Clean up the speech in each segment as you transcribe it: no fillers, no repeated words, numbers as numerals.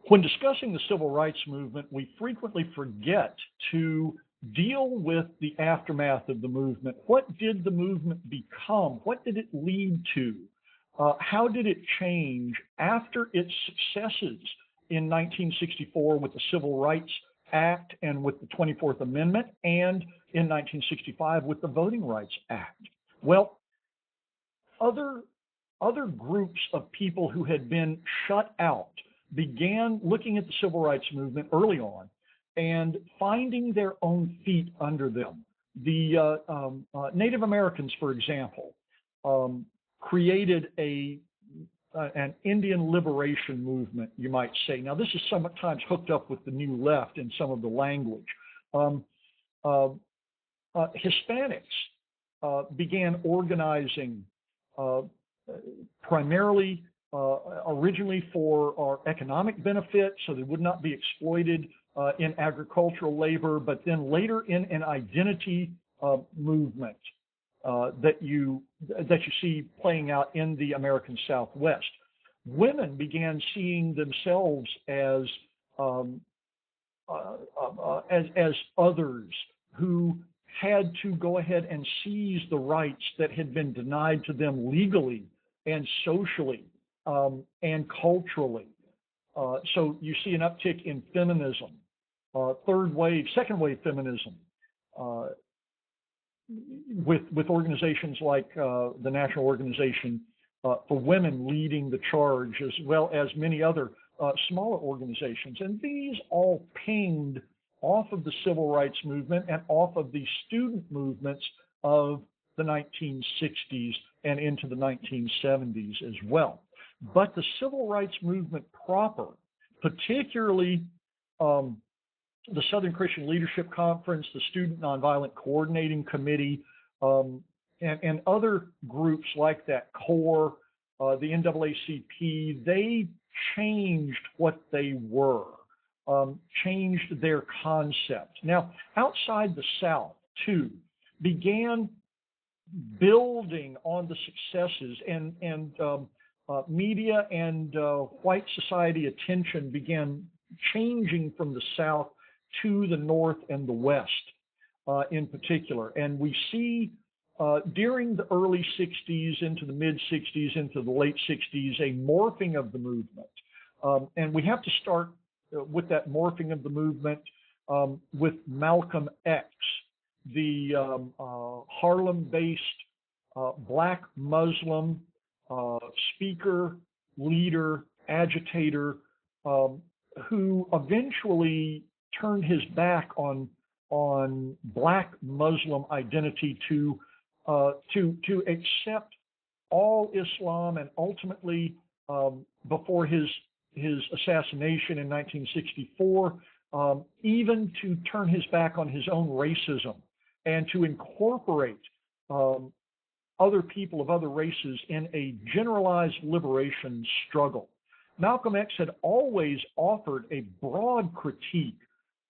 When discussing the civil rights movement, we frequently forget to deal with the aftermath of the movement. What did the movement become? What did it lead to? How did it change after its successes in 1964 with the Civil Rights Act and with the 24th Amendment, and in 1965 with the Voting Rights Act? Well, other groups of people who had been shut out began looking at the civil rights movement early on and finding their own feet under them. The Native Americans, for example, created an Indian liberation movement, you might say. Now, this is sometimes hooked up with the New Left in some of the language. Hispanics began organizing primarily originally for our economic benefit, so they would not be exploited in agricultural labor, but then later in an identity movement that you see playing out in the American Southwest. Women began seeing themselves as others who had to go ahead and seize the rights that had been denied to them legally and socially and culturally. So you see an uptick in feminism, second wave feminism, with organizations like the National Organization for Women leading the charge, as well as many other smaller organizations. And these all pinged off of the civil rights movement and off of the student movements of the 1960s and into the 1970s as well. But the civil rights movement proper, particularly the Southern Christian Leadership Conference, the Student Nonviolent Coordinating Committee, and other groups like that, CORE, the NAACP, they changed what they were, changed their concept. Now, outside the South, too, began building on the successes, and media and white society attention began changing from the South to the North and the West in particular. And we see during the early 60s into the mid 60s into the late 60s a morphing of the movement. And we have to start with that morphing of the movement with Malcolm X, the Harlem-based Black Muslim speaker, leader, agitator, who eventually turned his back on Black Muslim identity to accept all Islam, and ultimately, before his assassination in 1964, even to turn his back on his own racism and to incorporate other people of other races in a generalized liberation struggle. Malcolm X had always offered a broad critique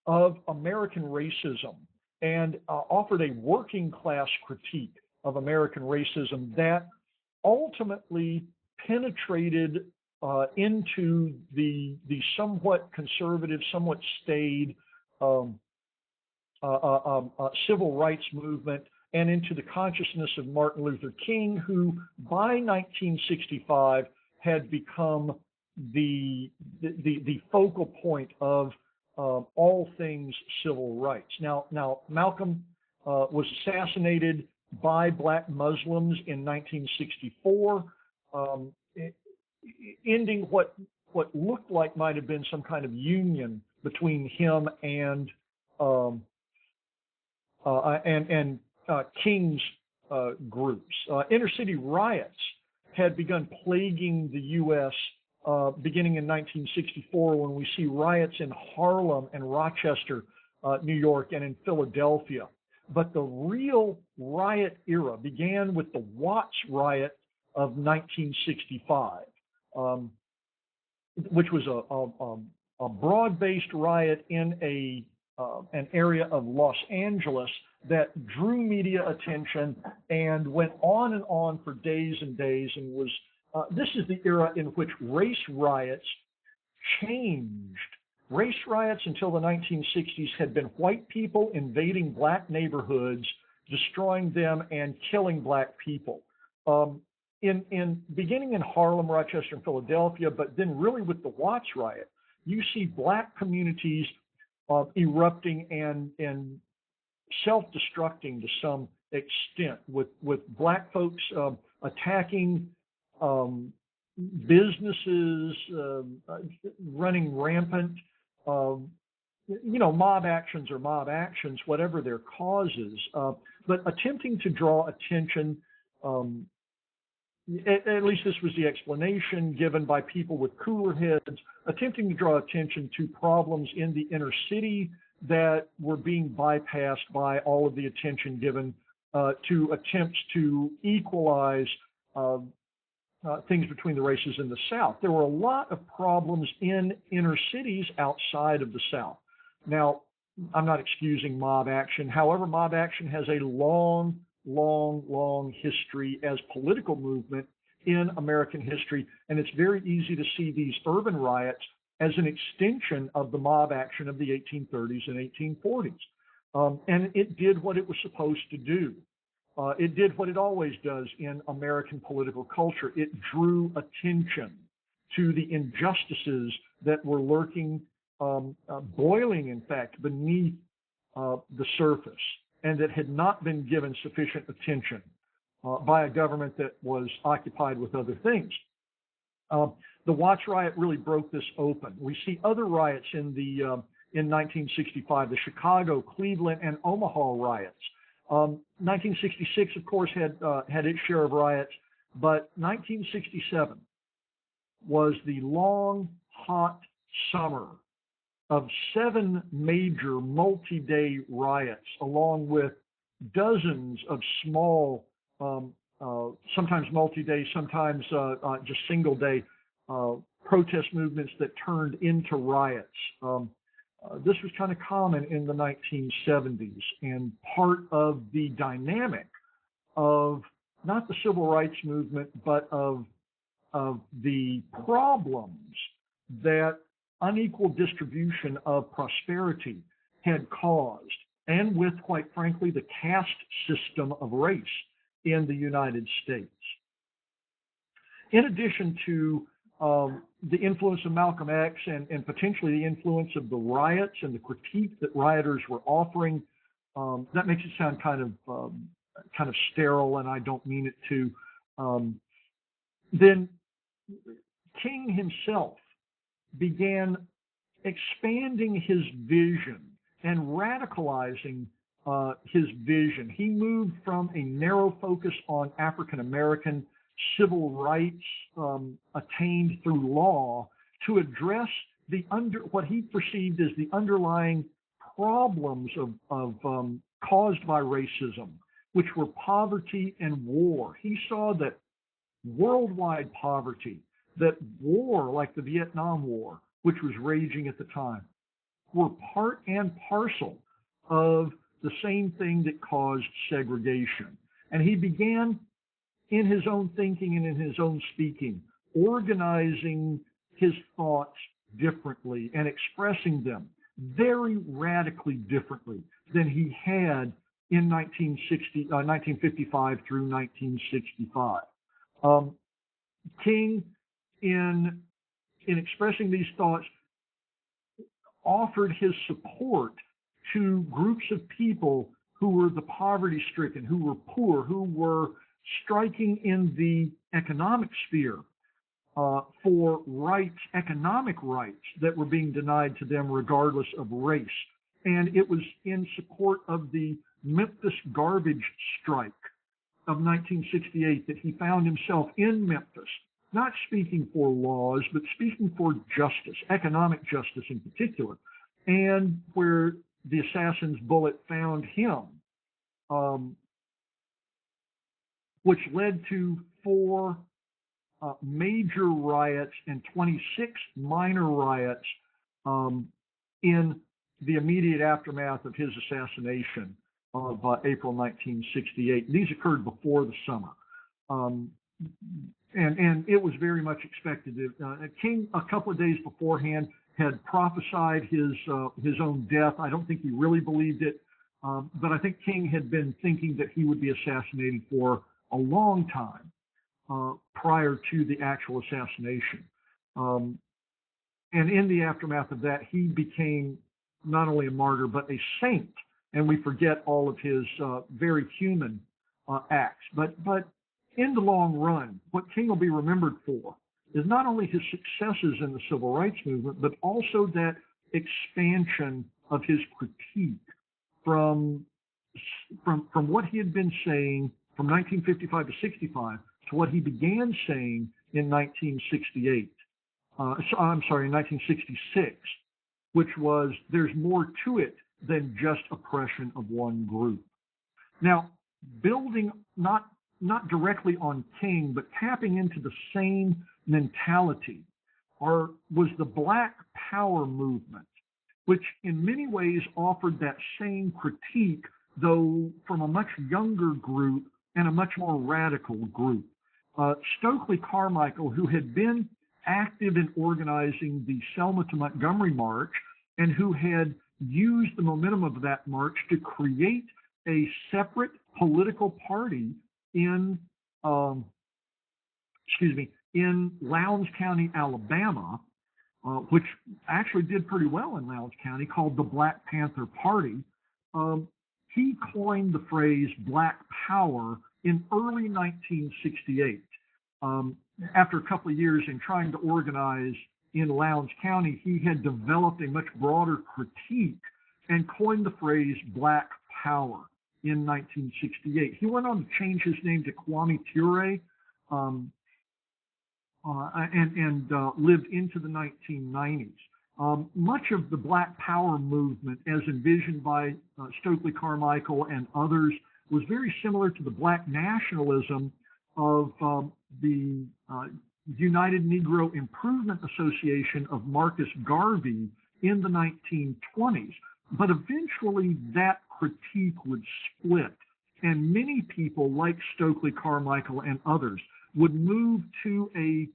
of American racism and offered a working class critique of American racism that ultimately penetrated into the somewhat conservative, somewhat staid civil rights movement, and into the consciousness of Martin Luther King, who by 1965 had become the focal point of all things civil rights. Now Malcolm was assassinated by Black Muslims in 1964, ending what looked like might have been some kind of union between him and King's groups. Inner city riots had begun plaguing the U.S. Beginning in 1964, when we see riots in Harlem and Rochester, New York, and in Philadelphia. But the real riot era began with the Watts riot of 1965, which was a broad-based riot in an area of Los Angeles that drew media attention and went on for days and days, and was this is the era in which race riots changed. Race riots until the 1960s had been white people invading black neighborhoods, destroying them, and killing black people. Beginning in Harlem, Rochester, and Philadelphia, but then really with the Watts riot, you see black communities erupting and self-destructing to some extent, with black folks attacking businesses, running rampant. Mob actions are mob actions, whatever their causes, but attempting to draw attention. At least this was the explanation given by people with cooler heads, attempting to draw attention to problems in the inner city that were being bypassed by all of the attention given to attempts to equalize things between the races in the South. There were a lot of problems in inner cities outside of the South. Now, I'm not excusing mob action. However, mob action has a long history as political movement in American history, and it's very easy to see these urban riots as an extension of the mob action of the 1830s and 1840s. And it did what it was supposed to do. It did what it always does in American political culture. It drew attention to the injustices that were lurking, boiling, in fact, beneath the surface, and that had not been given sufficient attention by a government that was occupied with other things. The Watts riot really broke this open. We see other riots in 1965, the Chicago, Cleveland, and Omaha riots. 1966, of course, had its share of riots, but 1967 was the long, hot summer of 7 major multi-day riots, along with dozens of small, sometimes multi-day, sometimes just single-day protest movements that turned into riots. This was kind of common in the 1970s, and part of the dynamic of not the civil rights movement, but of the problems that unequal distribution of prosperity had caused, and with, quite frankly, the caste system of race in the United States. In addition to the influence of Malcolm X and potentially the influence of the riots and the critique that rioters were offering, that makes it sound kind of sterile, and I don't mean it to. Then King himself began expanding his vision and radicalizing his vision. He moved from a narrow focus on African American civil rights attained through law to address what he perceived as the underlying problems of caused by racism, which were poverty and war. He saw that worldwide poverty, that war like the Vietnam War, which was raging at the time, were part and parcel of the same thing that caused segregation. And he began, in his own thinking and in his own speaking, organizing his thoughts differently and expressing them very radically differently than he had in 1955 through 1965. King, in expressing these thoughts, offered his support to groups of people who were the poverty-stricken, who were poor, who were striking in the economic sphere for rights, economic rights that were being denied to them regardless of race. And it was in support of the Memphis garbage strike of 1968 that he found himself in Memphis, not speaking for laws, but speaking for justice, economic justice in particular, and where the assassin's bullet found him, which led to 4 major riots and 26 minor riots in the immediate aftermath of his assassination of April 1968. These occurred before the summer. and it was very much expected. King, a couple of days beforehand, had prophesied his own death. I don't think he really believed it, but I think King had been thinking that he would be assassinated for a long time prior to the actual assassination. And in the aftermath of that, he became not only a martyr, but a saint. And we forget all of his very human acts. But in the long run, what King will be remembered for is not only his successes in the civil rights movement, but also that expansion of his critique from what he had been saying from 1955 to 65 to what he began saying in 1968. In 1966, which was there's more to it than just oppression of one group. Now, building not directly on King, but tapping into the same mentality was the Black Power movement, which in many ways offered that same critique, though from a much younger group and a much more radical group. Stokely Carmichael, who had been active in organizing the Selma to Montgomery March and who had used the momentum of that march to create a separate political party in Lowndes County, Alabama, which actually did pretty well in Lowndes County, called the Black Panther Party. He coined the phrase Black Power in early 1968. After a couple of years in trying to organize in Lowndes County, he had developed a much broader critique and coined the phrase Black Power in 1968. He went on to change his name to Kwame Ture and lived into the 1990s. Much of the Black Power movement, as envisioned by Stokely Carmichael and others, was very similar to the Black nationalism of the United Negro Improvement Association of Marcus Garvey in the 1920s. But eventually that critique would split, and many people like Stokely Carmichael and others would move to a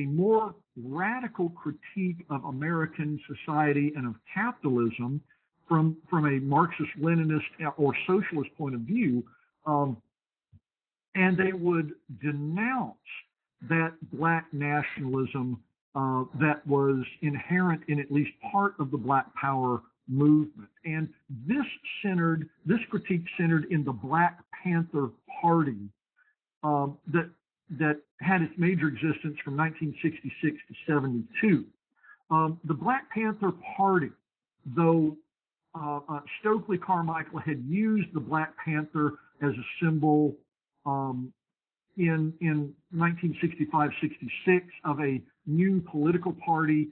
more radical critique of American society and of capitalism from a Marxist-Leninist or socialist point of view, and they would denounce that Black nationalism that was inherent in at least part of the Black Power movement. And this critique centered in the Black Panther Party that had its major existence from 1966 to 72. The Black Panther Party, though Stokely Carmichael had used the Black Panther as a symbol in 1965-66 of a new political party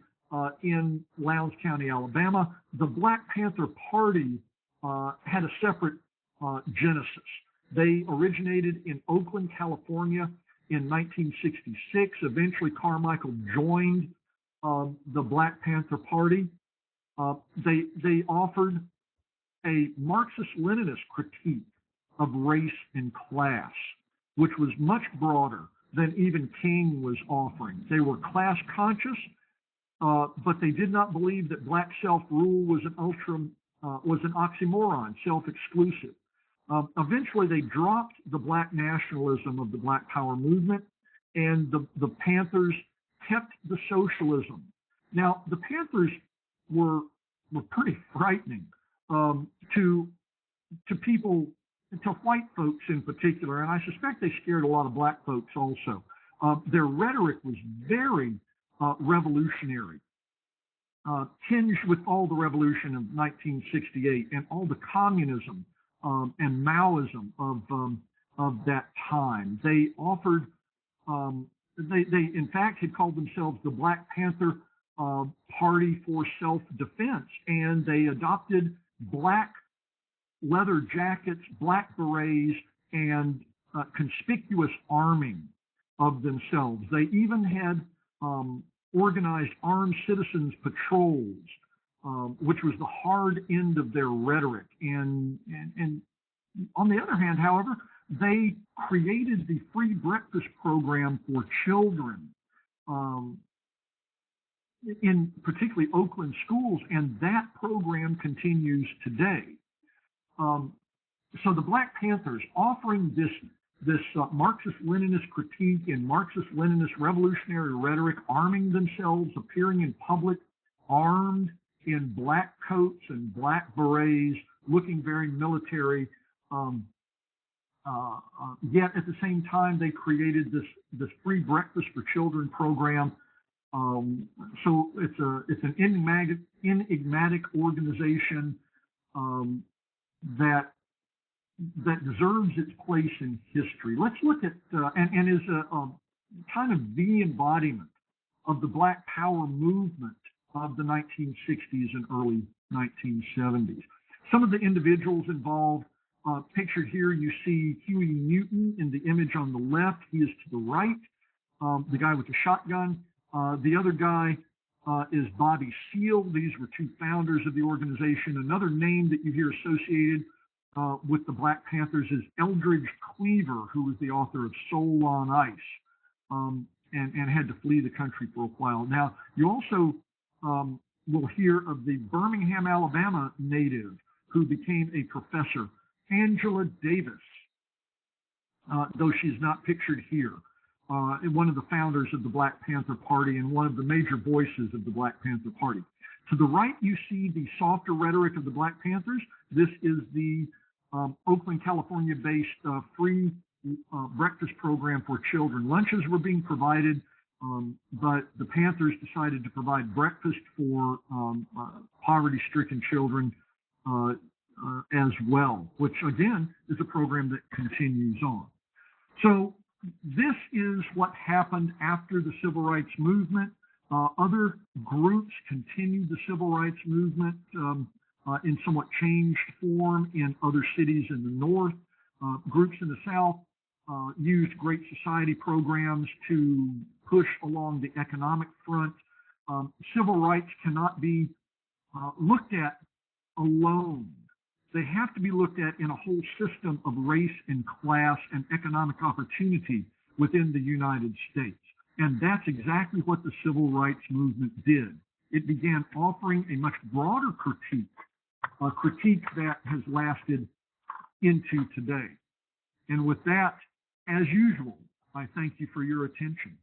in Lowndes County, Alabama, the Black Panther Party had a separate genesis. They originated in Oakland, California in 1966. Eventually, Carmichael joined the Black Panther Party. They offered a Marxist-Leninist critique of race and class, which was much broader than even King was offering. They were class conscious, but they did not believe that Black self-rule was an oxymoron, self-exclusive. Eventually, they dropped the Black nationalism of the Black Power movement, and the Panthers kept the socialism. Now, the Panthers were pretty frightening to people, to white folks in particular, and I suspect they scared a lot of Black folks also. Their rhetoric was very revolutionary, tinged with all the revolution of 1968 and all the communism and Maoism of that time. They offered, they in fact had called themselves the Black Panther Party for Self-Defense, and they adopted black leather jackets, black berets, and conspicuous arming of themselves. They even had organized armed citizens patrols, which was the hard end of their rhetoric. And on the other hand, however, they created the free breakfast program for children um, in particularly Oakland schools, and that program continues today. Um, so the Black Panthers offering this Marxist-Leninist critique and Marxist-Leninist revolutionary rhetoric, arming themselves, appearing in public, armed in black coats and black berets, looking very military. Um, Yet at the same time, they created this free breakfast for children program. So it's an enigmatic organization um, that deserves its place in history. Let's look at and is a kind of the embodiment of the Black Power movement of the 1960s and early 1970s. Some of the individuals involved, pictured here, you see Huey Newton in the image on the left. He is to the right, the guy with the shotgun. The other guy is Bobby Seale. These were two founders of the organization. Another name that you hear associated with the Black Panthers is Eldridge Cleaver, who was the author of Soul on Ice, and had to flee the country for a while. Now, you also will hear of the Birmingham, Alabama native who became a professor, Angela Davis, though she's not pictured here, one of the founders of the Black Panther Party and one of the major voices of the Black Panther Party. To the right, you see the softer rhetoric of the Black Panthers. This is the Oakland, California-based free breakfast program for children. Lunches were being provided, but the Panthers decided to provide breakfast for poverty-stricken children as well, which again is a program that continues on. So this is what happened after the Civil Rights Movement. Other groups continued the Civil Rights Movement in somewhat changed form in other cities in the North. Groups in the South used Great Society programs to push along the economic front. Civil rights cannot be looked at alone. They have to be looked at in a whole system of race and class and economic opportunity within the United States. And that's exactly what the Civil Rights Movement did. It began offering a much broader critique, a critique that has lasted into today. And with that, as usual, I thank you for your attention.